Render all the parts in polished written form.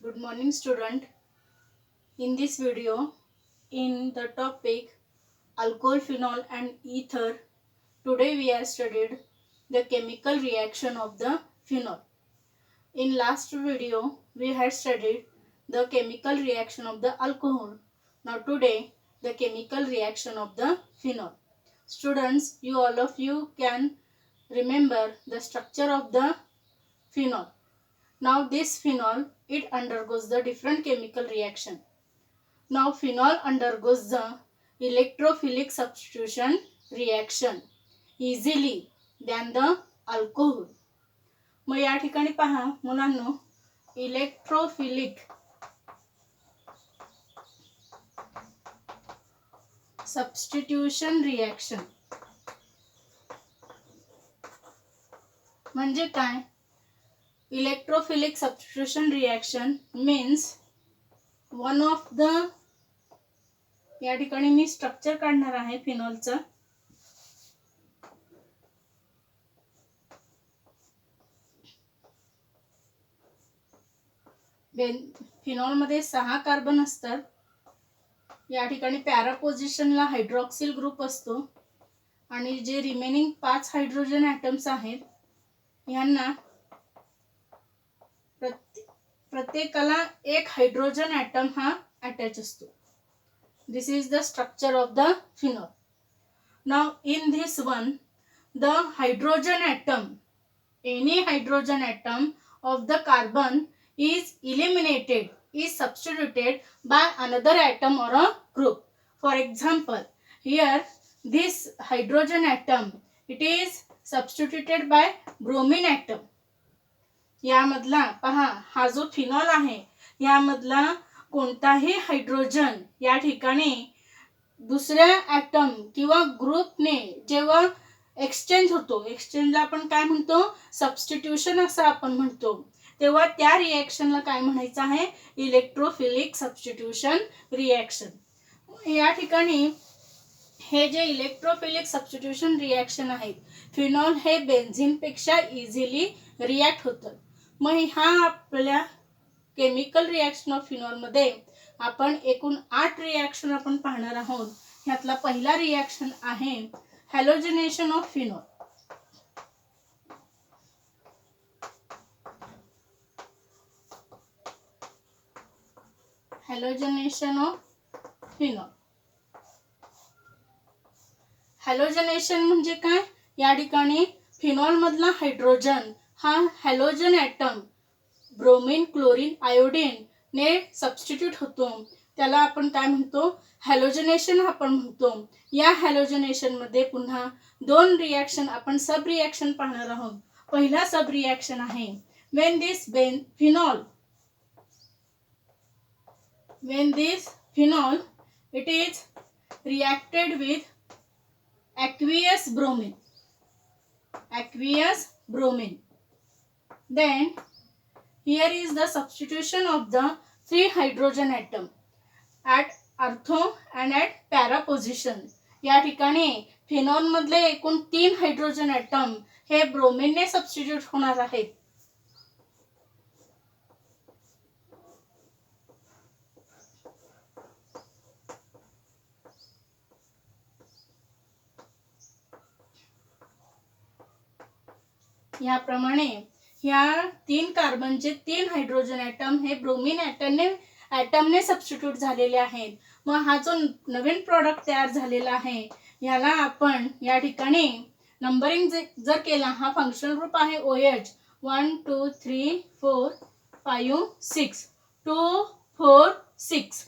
Good morning student. In this video, in the topic alcohol, phenol and ether, today we have studied the chemical reaction of the phenol. In last video, we had studied the chemical reaction of the alcohol. Now today, the chemical reaction of the phenol. Students, all of you can remember the structure of the phenol. Now this phenol, it undergoes the different chemical reaction. Now phenol undergoes the electrophilic substitution reaction easily than the alcohol. मग या ठिकाणी पहा मुलांनो, electrophilic substitution reaction म्हणजे काय? Electrophilic substitution reaction means one of the, या ठिकाणी मी structure काढणार आहे फिनॉलचं. फिनॉल मध्ये 6 कार्बन असतात. या ठिकाणी पॅरा पोझिशनला हायड्रॉक्सिल ग्रुप असतो आणि जे रिमेनिंग 5 हायड्रोजन ॲटम्स आहेत यांना प्रत्येकाला एक हायड्रोजन ॲटम हा अटॅच असतो. This is the structure of the phenol. Now in this one the hydrogen atom, any hydrogen atom of the carbon is eliminated, is substituted by another atom or a group. For example, here this hydrogen atom, it is substituted by bromine atom. यामधला पहा, हा जो phenol आहे यामधला कोणताही hydrogen या ठिकाणी दुसऱ्या ॲटम किंवा ग्रुपने जेव्हा एक्सचेंज होतो, एक्सचेंजला आपण काय म्हणतो? सबस्टिट्यूशन असं आपण म्हणतो. तेव्हा त्या रिएक्शनला काय म्हणायचं आहे? Electrophilic substitution reaction. या ठिकाणी हे जे इलेक्ट्रोफिलिक सबस्टिट्यूशन रिएक्शन आहेत, फिनॉल हे बेन्झीन पेक्षा इझिली रिॲक्ट होतं. मग हा आपल्या केमिकल रिएक्शन ऑफ फिनॉल मध्ये आपण एकूण 8 रिएक्शन आपण पाहणार आहोत. ह्यातला पहिला रिएक्शन आहे halogenation of phenol. Halogenation of phenol. Halogenation म्हणजे काय? या ठिकाणी फिनॉल मधला हायड्रोजन हा halogen atom bromine, chlorine, iodine ने सबस्टिट्यूट होतो. त्याला आपण काय म्हणतो? हॅलोजनेशन आपण म्हणतो. या हॅलोजनेशन मध्ये पुन्हा 2 रिएक्शन आपण सब रिएक्शन पाहणार आहोत. पहिला सब रिएक्शन आहे when this phenol it is reacted with aqueous bromine, then here is the substitution of the 3 hydrogen atom at ortho and at para position. या ठिकाणी फिनॉल मधले एकूण 3 हायड्रोजन ॲटम हे ब्रोमिनने सबस्टिट्यूट होणार आहेत. याप्रमाणे ह्या 3 कार्बनचे 3 हायड्रोजन ॲटम हे ब्रोमीन ॲटमने सबस्टिट्यूट झालेले आहेत. मग हा जो नवीन प्रॉडक्ट तयार झालेला आहे याला आपण या ठिकाणी नंबरिंग जर केला, हा फंक्शनल ग्रुप आहे OH 1 2 3 4 5 6 2 4 6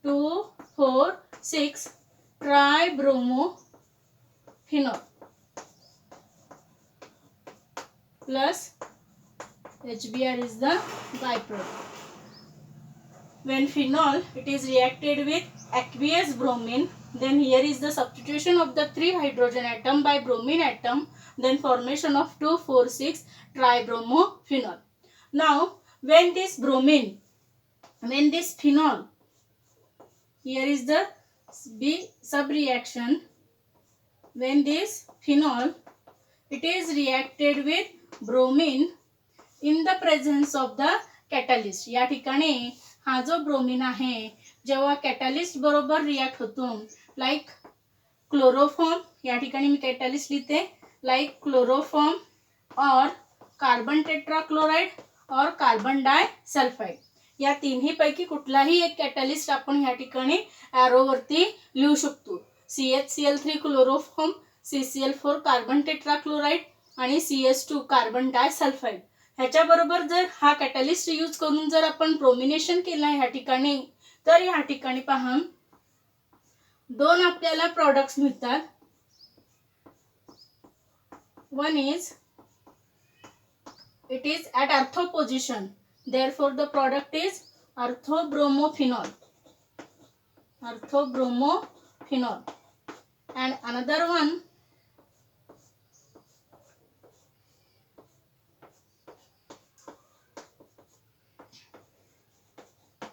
2 4 6 ट्रायब्रोमो phenol plus HBr is the byproduct. When phenol it is reacted with aqueous bromine, then here is the substitution of the 3 hydrogen atom by bromine atom, then formation of 2 4 6 tribromophenol. Now when this phenol, here is the B sub reaction, when this phenol it is reacted with bromine in the presence of the catalyst. या ठिकाणी हा जो bromine आहे जेव्हा catalyst बरोबर react होतो, like chloroform, या ठिकाणी मी कॅटलिस्ट लिहिते, लाईक क्लोरोफॉर्म और कार्बन टेट्राक्लोराइड और कार्बन डायसल्फाइड, या तिन्ही पैकी कुठलाही एक कॅटलिस्ट आपण या ठिकाणी ॲरोवरती लिहू शकतो. CH3 chloroform, CCl4 carbon tetrachloride आणि CS2 कार्बन डायसल्फाइड. ह्याच्याबरोबर जर हा कॅटलिस्ट यूज करून जर आपण ब्रोमिनेशन केलं ह्या ठिकाणी, तर या ठिकाणी पहा दोन आपल्याला प्रॉडक्ट्स मिळतात. One is it is at ortho position, therefore the product is orthobromophenol, and another one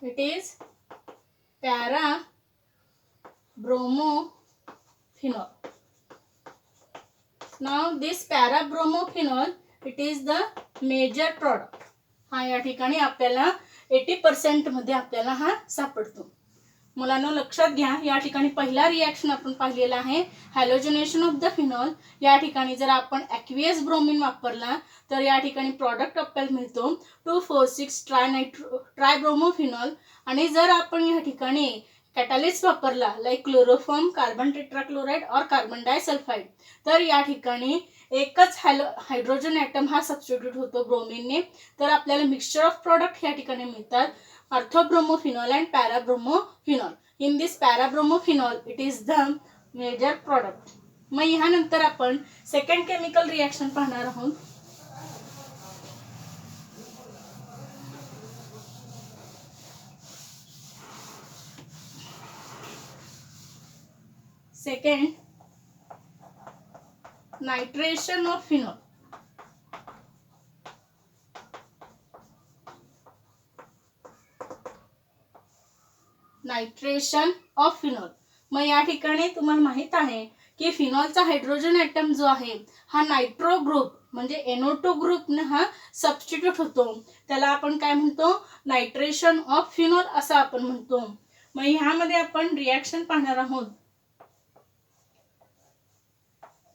it is para-bromophenol. Now this para-bromophenol, it is the major product. हा या ठिकाणी आपल्याला 80% मध्ये आपल्याला हा सापडतो. मुलांना लक्षात घ्या, या ठिकाणी पहिला रिॲक्शन आपण पाहिलेला आहे हॅलोजनेशन ऑफ द फिनॉल. या ठिकाणी जर आपण ॲक्वियस ब्रोमिन वापरला तर या ठिकाणी प्रॉडक्ट आपल्याला मिळतो 2,4,6 ट्रायब्रोमोफिनॉल. आणि जर आपण या ठिकाणी कॅटलिस्ट वापरला लाईक क्लोरोफॉर्म, कार्बन टेट्राक्लोराइड और कार्बन डायसल्फाइड, तर या ठिकाणी एकच हायड्रोजन ॲटम हा सबस्टिट्यूट होतो ब्रोमिनने. तर आपल्याला मिक्सचर ऑफ प्रॉडक्ट या ठिकाणी मिळतात orthobromophenol and parabromophenol. In this parabromophenol it is the major product. मग ह्यानंतर आपण सेकंड केमिकल रिॲक्शन पाहणार आहोत. Second, nitration of phenol. Nitration of phenol. मग या ठिकाणी तुम्हाला माहित आहे की फिनॉलचा हायड्रोजन ॲटम जो आहे हा नायट्रो ग्रुप म्हणजे NO2 ग्रुपने हा सबस्टिट्यूट होतो. त्याला आपण काय म्हणतो, नायट्रेशन ऑफ फिनॉल असं आपण म्हणतो. मग ह्यामध्ये आपण रिॲक्शन पाहणार आहोत.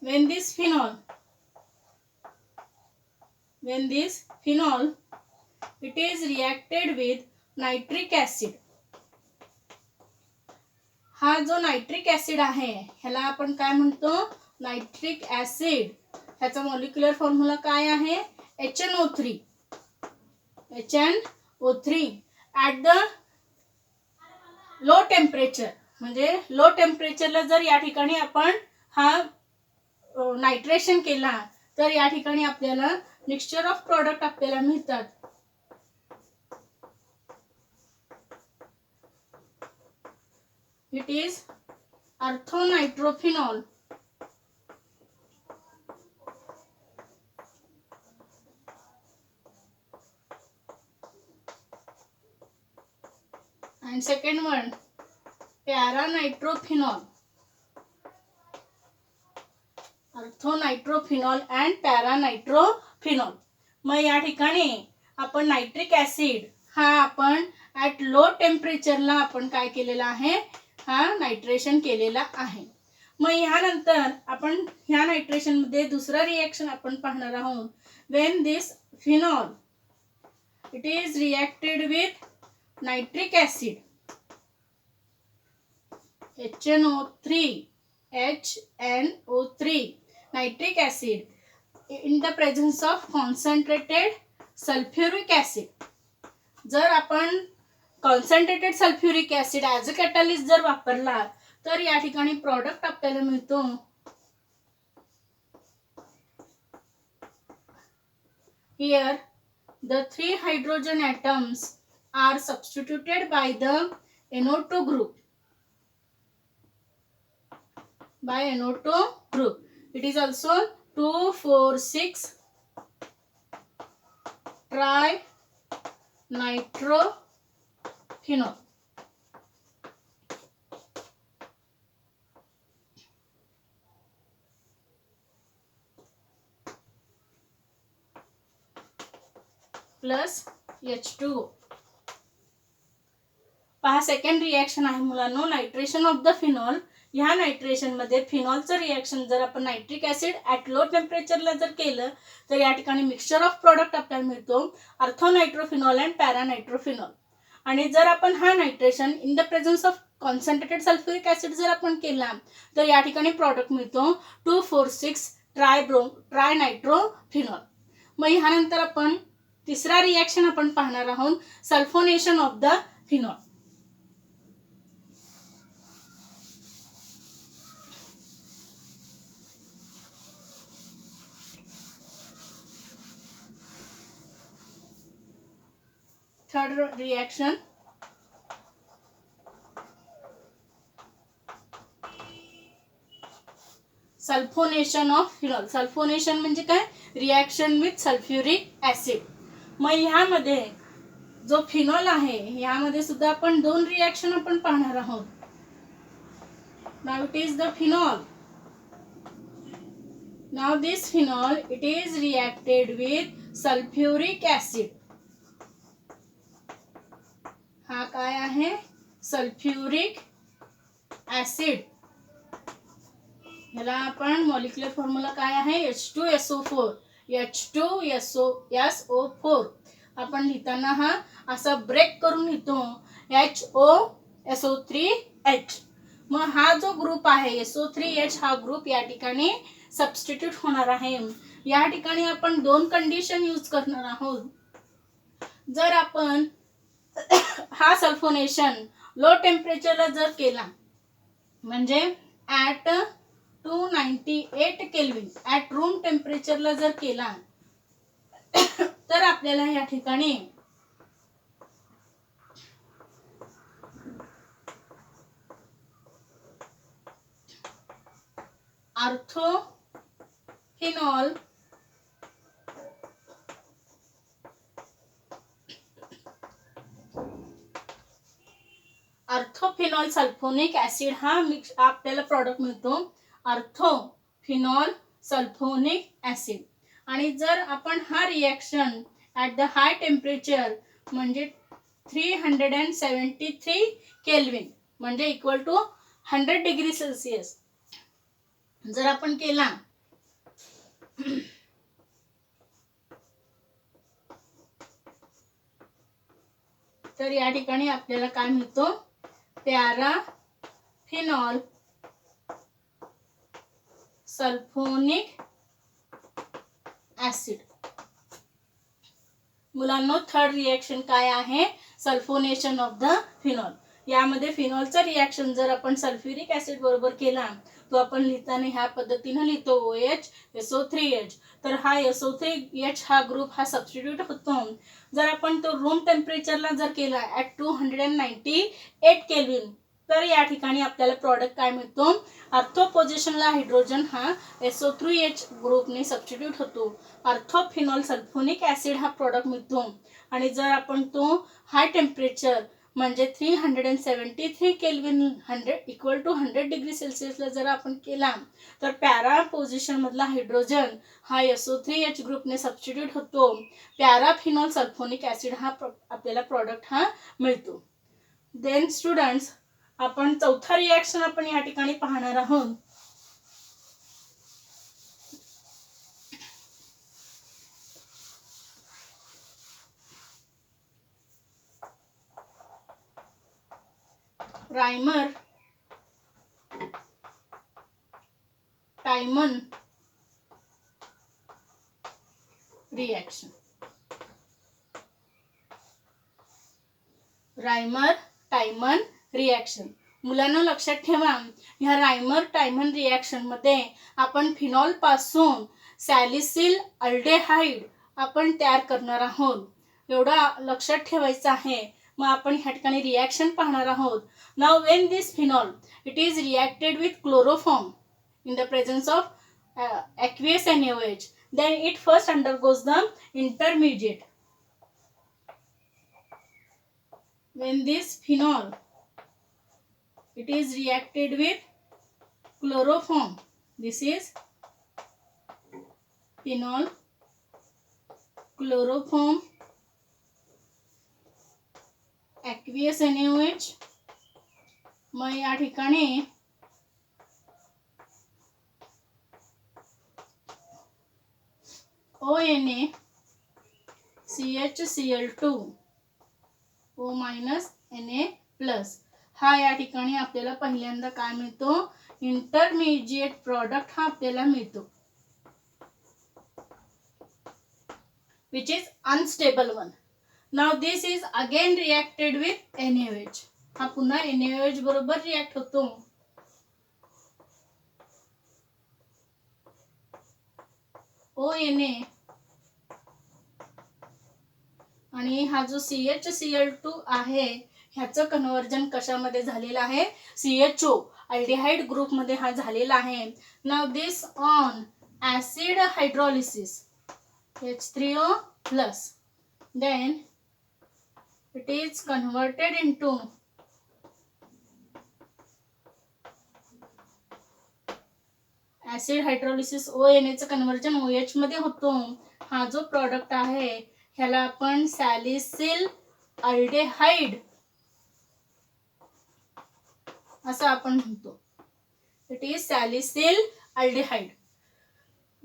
when this phenol it is reacted with nitric acid. हा जो नायट्रिक ऍसिड आहे ह्याला आपण काय म्हणतो, नायट्रिक ऍसिड. ह्याचा मॉलिक्युलर फॉर्म्युला काय आहे, HNO3. At the low temperature, म्हणजे लो टेम्परेचरला जर या ठिकाणी आपण हा नायट्रेशन केला तर या ठिकाणी आपल्याला मिक्सचर ऑफ प्रॉडक्ट आपल्याला मिळतात. It is orthonitrophenol and second one para-nitrophenol. Orthonitrophenol and paranitrophenol. मग या ठिकाणी आपण नायट्रिक ऍसिड हा आपण ॲट लो टेम्परेचरला आपण काय केलेला आहे, हा नायट्रेशन केलेला आहे. मग ह्यानंतर आपण ह्या नायट्रेशनमध्ये दुसरा रिॲक्शन आपण पाहणार आहोत. Wien this phenol it is reacted with nitric acid HNO3 nitric acid in the presence of concentrated sulfuric acid. जर आपण concentrated sulphuric acid as a catalyst जर वापरला तर या ठिकाणी प्रॉडक्ट आपल्याला मिळतो. Here the 3 hydrogen atoms are substituted by the NO2 group. It is also 2,4,6 trinitrophenol. Plus H2O. पहा सेकंड रिॲक्शन आहे मुलांनो, नायट्रेशन ऑफ द फिनॉल. ह्या नायट्रेशन मध्ये फिनॉलचं रिॲक्शन जर आपण नायट्रिक ऍसिड ॲट लो टेम्परेचरला जर केलं तर या ठिकाणी मिक्सचर ऑफ प्रोडक्ट आपल्याला मिळतो अर्थोनायट्रोफिनॉल अँड पॅरानायट्रोफिनॉल. आणि जर आपण हा nitration in the presence of concentrated sulphuric acid जर आपण केला तर या ठिकाणी प्रॉडक्ट मिळतो 2,4,6 ट्रायनायट्रोफिनॉल. मग ह्यानंतर आपण तिसरा रिॲक्शन आपण पाहणार आहोत, sulphonation of the phenol. Third reaction sulphonation of phenol. Sulphonation म्हणजे काय, रिॲक्शन विथ सल्फ्युरिक ऍसिड. मग ह्यामध्ये जो फिनॉल आहे ह्यामध्ये सुद्धा आपण दोन रिॲक्शन आपण पाहणार आहोत. Now it is the phenol. Now this phenol it is reacted with sulphuric acid. हा काय आहे, सल्फ्युरिक ऍसिड. याला आपण मॉलिक्युलर फॉर्म्युला काय आहे, H2SO4. H2SO4 आपण लिहिताना हा असा ब्रेक करून लिहितो HOSO3H. मग हा जो ग्रुप आहे SO3H हा ग्रुप या ठिकाणी सबस्टिट्यूट होणार आहे. या ठिकाणी आपण दोन कंडिशन यूज करणार आहोत. जर आपण हा सल्फोनेशन लो टेम्परेचरला जर केला म्हणजे ॲट 298 केल्विन ॲट रूम टेम्परेचरला जर केला तर आपल्याला या ठिकाणी अर्थोफिनॉल सल्फोनिक ऍसिड हा मिक्स आपल्याला प्रॉडक्ट मिळतो अर्थोफिनॉल सल्फोनिक ऍसिड. आणि जर आपण हा reaction at the high temperature म्हणजे 373 केल्विन म्हणजे इक्वल टू 100 डिग्री सेल्सिअस जर आपण केला तर या ठिकाणी आपल्याला काय मिळतो, पॅराफिनॉल सल्फोनिक ऍसिड. मुलांनो थर्ड रिॲक्शन काय आहे, सल्फोनेशन ऑफ द फिनॉल. यामध्ये फिनॉलचा रिॲक्शन जर आपण सल्फ्युरिक ऍसिड बरोबर केला तो आपण लिहिताना ह्या पद्धतीने लिहितो OHSO3H. तर हा SO3H हा ग्रुप हा सबस्टिट्यूट होतो. जर आपण तो रूम टेम्परेचरला जर केला ॲट 298 केल्विन तर या ठिकाणी आपल्याला प्रॉडक्ट काय मिळतो, अर्थो पोझिशनला हायड्रोजन हा SO3H ग्रुपने सबस्टिट्यूट होतो. अर्थोफिनॉल सल्फोनिक ऍसिड हा प्रॉडक्ट मिळतो. आणि जर आपण तो हाय टेम्परेचर म्हणजे 373 केल्विन 100 इक्वल टू 100 डिग्री सेल्सिअसला जर आपण केला तर पॅरा पोझिशन मधला हायड्रोजन हा SO3H ग्रुपने सबस्टिट्यूट होतो. पॅराफिनॉल सल्फोनिक ऍसिड हा आपल्याला प्रॉडक्ट हा मिळतो. देन स्टुडंट्स आपण चौथा रिॲक्शन आपण या ठिकाणी पाहणार आहोत. Reimer Tiemann reaction. Reimer Tiemann reaction. मुलांना लक्षात ठेवा ह्या रायमर टायमन रिॲक्शन मध्ये आपण फिनॉल पासून सॅलिसिल अल्डेहाइड आपण तयार करणार आहोत. एवढा लक्षात ठेवायचं आहे. मग आपण ह्या ठिकाणी रिॲक्शन पाहणार आहोत. Now when this phenol it is reacted with chloroform in the presence of aqueous NaOH, then it first undergoes the intermediate. When this phenol it is reacted with chloroform, this is phenol chloroform aqueous NaOH. मग या ठिकाणी ONa CHCl2 O minus Na plus. हा या ठिकाणी आपल्याला पहिल्यांदा काय मिळतो, इंटरमिजिएट प्रॉडक्ट हा आपल्याला मिळतो, which is unstable one. Now this is again reacted with NaOH. हा पुन्हा NaOH बरोबर रिॲक्ट होतो. ONa आणि हा जो CHCl2 आहे ह्याचं कन्वर्जन कशामध्ये झालेलं आहे, CHO अल्डिहाइड ग्रुप मध्ये हा झालेला आहे. Now this on acid hydrolysis H3O plus, then it is converted into acid hydrolysis ONA चं कन्वर्जन OH मध्ये होतो. हा जो प्रॉडक्ट आहे ह्याला आपण सॅलिसिल अल्डेहाइड असं आपण म्हणतो. It is salicyl aldehyde.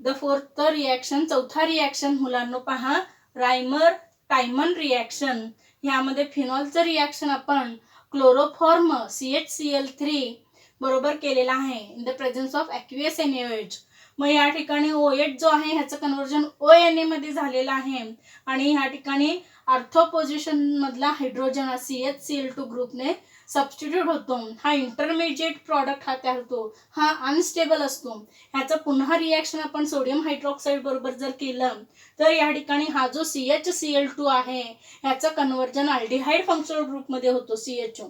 The fourth reaction, चौथा रिॲक्शन मुलांनो पहा, रायमर टायमन रिॲक्शन. यामध्ये फिनॉलचं रिॲक्शन आपण क्लोरोफॉर्म CHCl3 बरोबर केलेला आहे in the presence of aqueous NaOH. मग या ठिकाणी OH जो आहे ह्याचं कन्वर्जन ONA मध्ये झालेलं आहे आणि ह्या ठिकाणी ऑर्थो पोझिशन मधला हायड्रोजन हा CHCl2 ग्रुपने सबस्टिट्यूट होतो. हा इंटरमिजिएट प्रॉडक्ट हा तयार होतो, हा अनस्टेबल असतो. ह्याचं पुन्हा रिॲक्शन आपण सोडियम हायड्रॉक्साईड बरोबर जर केलं तर या ठिकाणी हा जो CHCl2 आहे ह्याचं कन्वर्जन अल्डिहाइड फंक्शनल ग्रुपमध्ये होतो CHO.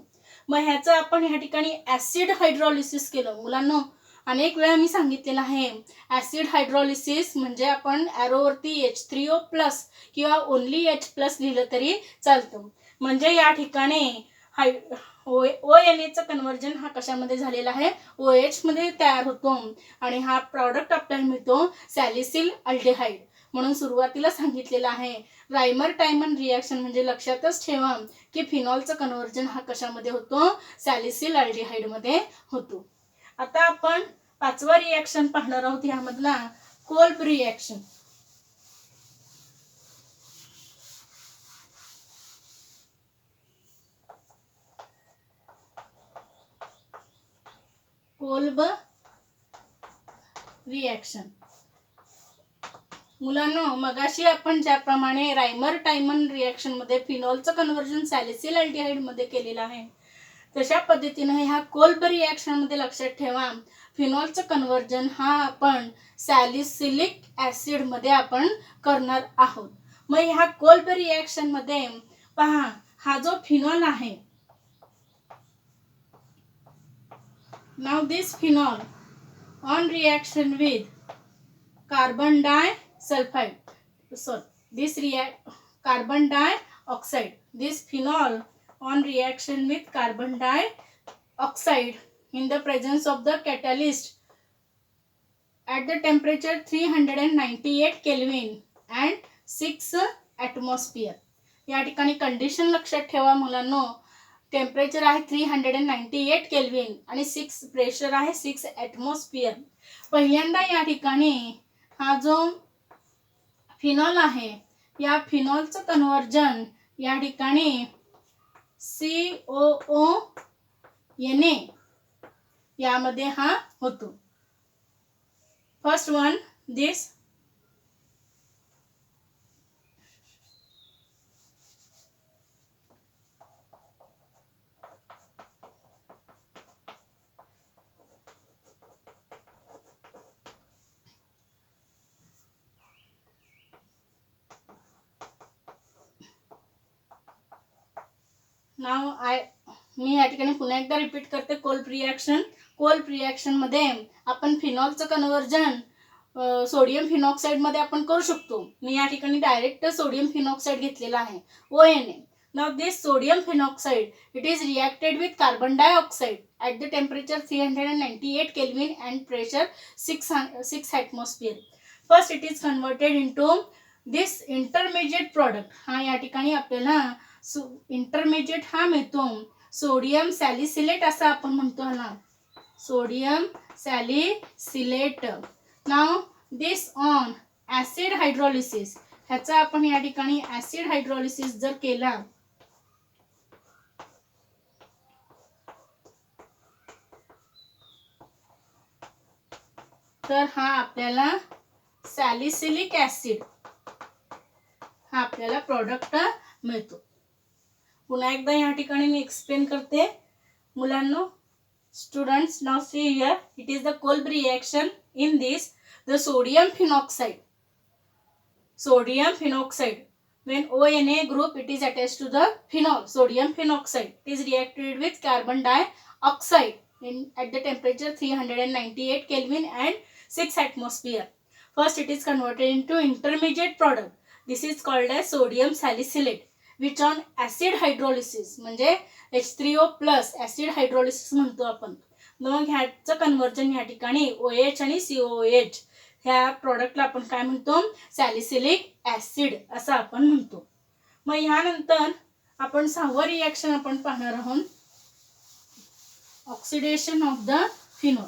मग ह्याचं आपण ह्या ठिकाणी ऍसिड हायड्रोलिसिस केलं. मुलांनो अनेक वेळा मी सांगितलेलं आहे, ऍसिड हायड्रोलिसिस म्हणजे आपण ॲरोवरती H3O प्लस किंवा ओनली H प्लस लिहिलं तरी चालतं. म्हणजे या ठिकाणी ONAचं कन्वर्जन हा कशामध्ये झालेला आहे, OH मध्ये तयार होतो आणि हा प्रॉडक्ट आपल्याला मिळतो सॅलिसिल अल्डेहाइड. म्हणून सुरुवातीला सांगितलेलं आहे रायमर टायमन रिॲक्शन म्हणजे लक्षातच ठेवा की फिनॉलचं कन्वर्जन हा कशामध्ये होतो, सॅलिसिल अल्डेहाइड मध्ये होतो. आता आपण पाचवा रिॲक्शन पाहणार आहोत, यामधला कोल्ब रिॲक्शन. Kolb reaction. मुलांनो मगाशी आपण ज्याप्रमाणे रायमर टायमन रिॲक्शन मध्ये फिनॉलचं कन्वर्जन सॅलिसिल अल्डिहाइड मध्ये केलेलं आहे तशा पद्धतीने ह्या कोल्ब रिॲक्शन मध्ये लक्षात ठेवा फिनॉलचं कन्वर्जन हा आपण सॅलिसिलिक ऍसिड मध्ये आपण करणार आहोत. मग ह्या कोल्ब रिॲक्शन मध्ये पहा, हा जो फिनॉल आहे, now this phenol on reaction with carbon disulphide, this carbon dioxide, this phenol on reaction with carbon dioxide in the presence of the catalyst at the temperature 398 Kelvin and 6 atmosphere. या ठिकाणी condition लक्षात ठेवा मुलांनो, temperature आहे 398 kelvin आणि 6 pressure आहे 6 atmosphere. पहिल्यांदा या ठिकाणी हा जो फिनॉल आहे या फिनॉलचं कन्वर्जन या ठिकाणी COONA यामध्ये हा होतो. फर्स्ट वन दिस नाव मी या ठिकाणी पुन्हा एकदा रिपीट करते. Kolb reaction. कोल्ब रिॲक्शन मध्ये आपण फिनॉलचं कन्वर्जन सोडियम फिनॉक्साइड मध्ये आपण करू शकतो. मी या ठिकाणी डायरेक्ट सोडियम फिनॉक्साइड घेतलेला आहे ONA. Now this sodium phenoxide it is reacted with carbon dioxide at the temperature 398 Kelvin and pressure 6 atmosphere. First it is converted into this intermediate product. हा या ठिकाणी आपल्याला इंटरमिजिएट हा मिळतो सोडियम सॅलिसिलेट असं आपण म्हणतो ह्याला, सोडियम सॅलिसिलेट. नाव दिस ऑन ऍसिड हायड्रोलिसिस, ह्याचा आपण या ठिकाणी ऍसिड हायड्रोलिसिस जर केला तर हा आपल्याला सॅलिसिलिक ऍसिड हा आपल्याला प्रोडक्ट मिळतो. पुन्हा एकदा या ठिकाणी मी एक्सप्लेन करते मुलांनो. Students, now see here, it is the Kolb reaction. In this, the sodium phenoxide, when ONA group, it is attached to the phenol, sodium phenoxide. It is reacted with carbon dioxide at the temperature 398 Kelvin and 6 atmosphere. First, it is converted into intermediate product. This is called as sodium salicylate, which on acid hydrolysis म्हणजे H3O plus acid hydrolysis म्हणतो आपण. मग ह्याचं conversion या ठिकाणी OH आणि COOH ह्या प्रोडक्टला आपण काय म्हणतो, सॅलिसिलिक ऍसिड असं आपण म्हणतो. मग ह्यानंतर आपण 6वं रिएक्शन आपण पाहणार आहोत, oxidation of the phenol.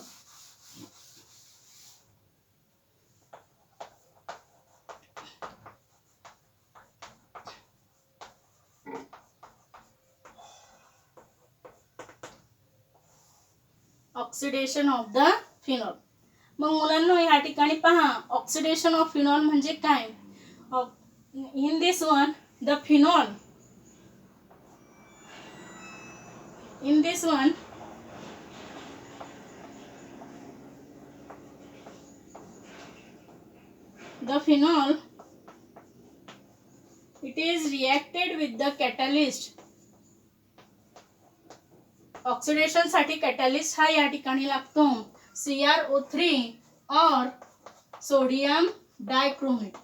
Oxidation of the phenol. मग मुलांना या ठिकाणी पहा, ऑक्सिडेशन ऑफ फिनॉल म्हणजे काय. In this one the phenol, in this one the phenol, it is reacted with the catalyst. Oxidation साठी कॅटलिस्ट हा या ठिकाणी लागतो CrO3 और सोडियम डायक्रोमेट,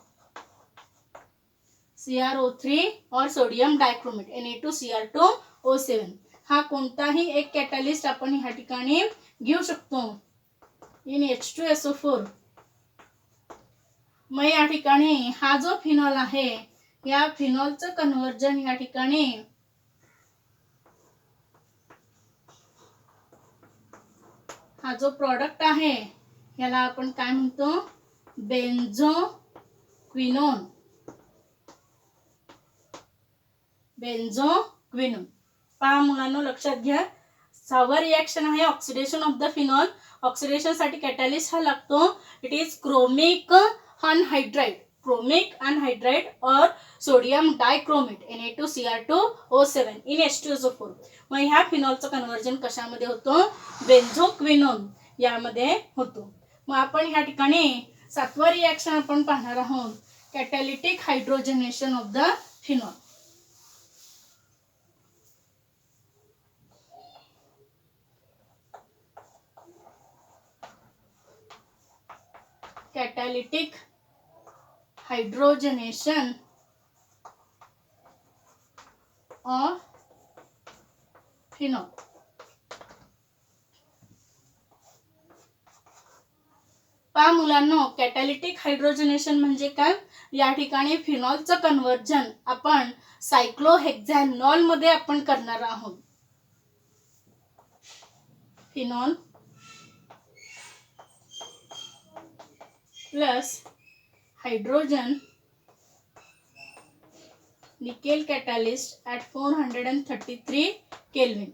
CrO3 और सोडियम डायक्रोमेट Na2Cr2O7. हा कोणताही एक कॅटलिस्ट आपण या ठिकाणी घेऊ शकतो इन H2SO4. मग या ठिकाणी हा जो फिनॉल आहे या फिनॉलचं कन्वर्जन या ठिकाणी हा जो प्रोडक्ट आहे याला आपण काय म्हणतो, बेन्झोक्विनोन. बेन्झोक्विनोन. पहा मुलांनो, लक्षात घ्या, 6वं रिएक्शन आहे oxidation of the phenol. Oxidation साठी कॅटलिस्ट हा लागतो. It is chromic anhydride, chromic anhydride और sodium dichromate Na2Cr2O7 in H2SO4. मग ह्या फिनॉलचं कन्वर्जन कशामध्ये होतो, बेन्झोक्विनोन यामध्ये होतो. मग आपण ह्या ठिकाणी 7वं रिएक्शन आपण पाहणार आहोत, catalytic hydrogenation of the phenol. Catalytic hydrogenation of phenol. पहा मुलांनो, कॅटॅलिटिक हायड्रोजनेशन म्हणजे काय, या ठिकाणी फिनॉलचं कन्वर्जन आपण सायक्लोहेक्झॅनॉल मध्ये आपण करणार आहोत. Phenol plus hydrogen nickel catalyst at 433 Kelvin.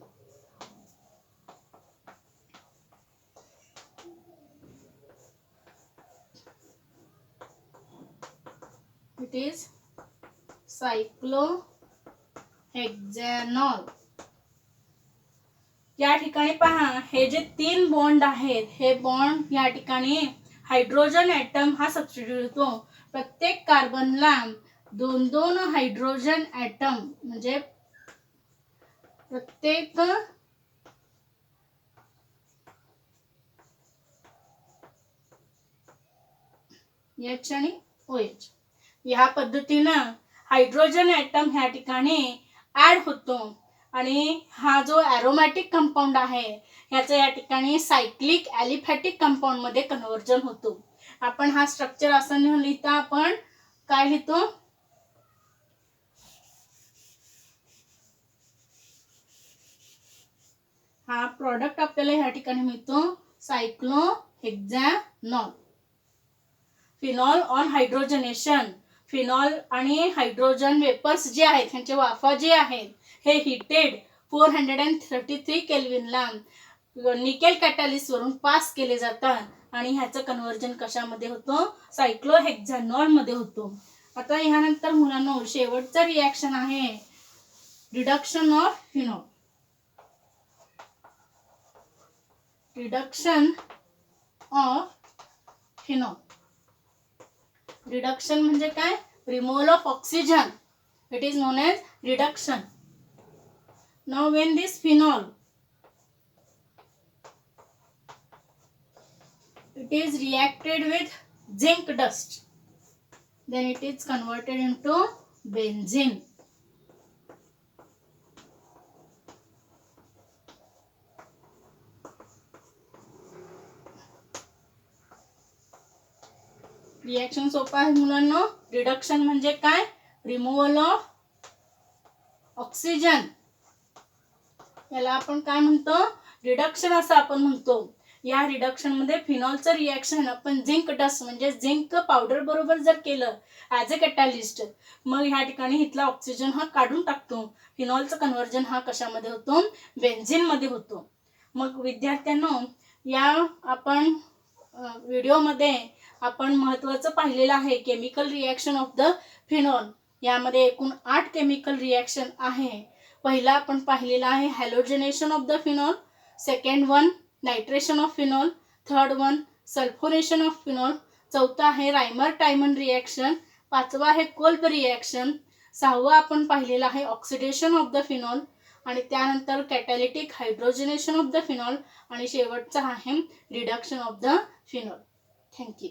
It is cyclohexanol. या ठिकाणी पहा, हे जे 3 बॉन्ड आहेत हे बॉन्ड या ठिकाणी हायड्रोजन ॲटम हा सबस्टिट्यूट होतो. प्रत्येक कार्बनला 2-2 हायड्रोजन ॲटम म्हणजे प्रत्येक H आणि OH या पद्धतीनं हायड्रोजन ॲटम ह्या ठिकाणी ऍड होतो आणि हा जो ॲरोमॅटिक कंपाऊंड आहे ह्याचं या ठिकाणी सायक्लिक ॲलिफॅटिक कंपाऊंड मध्ये कन्वर्जन होतो. आपण हा स्ट्रक्चर असं लिहिता आपण काय लिहितो, हा प्रॉडक्ट आपल्याला ह्या ठिकाणी मिळतो सायक्लोहेक्झॅनॉल. फिनॉल ऑन हायड्रोजनेशन, फिनॉल आणि हायड्रोजन वेपर्स जे आहेत ह्यांचे वाफा जे आहेत हे हिटेड 433 केल्विनला निकेल कॅटॅलिस्ट वरून पास केले जातात आणि ह्याचं कन्व्हर्जन कशामध्ये होतं, सायक्लोहेक्झॅनॉल मध्ये होतो. आता ह्यानंतर मुलांनो शेवटचा रिॲक्शन आहे reduction of phenol. Reduction of phenol. Reduction म्हणजे काय, removal of oxygen. It is known as reduction. Now when this phenol it is reacted with zinc dust, then it is converted into benzene. Reaction सोपा आहे मुलांनो. Reduction म्हणजे काय, removal of oxygen. याला आपण काय म्हणतो, रिडक्शन असं आपण म्हणतो. या रिडक्शन मध्ये फिनॉलचं रिॲक्शन आपण झिंक डस्ट म्हणजे झिंक पावडर बरोबर जर केलं ॲज अ कॅटॅलिस्ट, मग ह्या ठिकाणी इथला ऑक्सिजन हा काढून टाकतो. फिनॉलचं कन्व्हर्जन हा कशामध्ये होतो, बेन्झिन मध्ये होतो. मग विद्यार्थ्यांनो या आपण व्हिडिओमध्ये आपण महत्त्वाचं पाहिलेलं आहे chemical reaction of the phenol. यामध्ये एकूण 8 केमिकल रिॲक्शन आहे. पहिला आपण पाहिलेला आहे halogenation of the phenol, second one nitration of phenol, third one sulphonation of phenol, चौथा आहे रायमर टायमन रिॲक्शन, पाचवा आहे कोल्ब रिॲक्शन, सहावा आपण पाहिलेला आहे ऑक्सिडेशन ऑफ द फिनॉल आणि त्यानंतर कॅटॅलिटिक हायड्रोजनेशन ऑफ द फिनॉल आणि शेवटचा आहे reduction of the phenol. Thank you.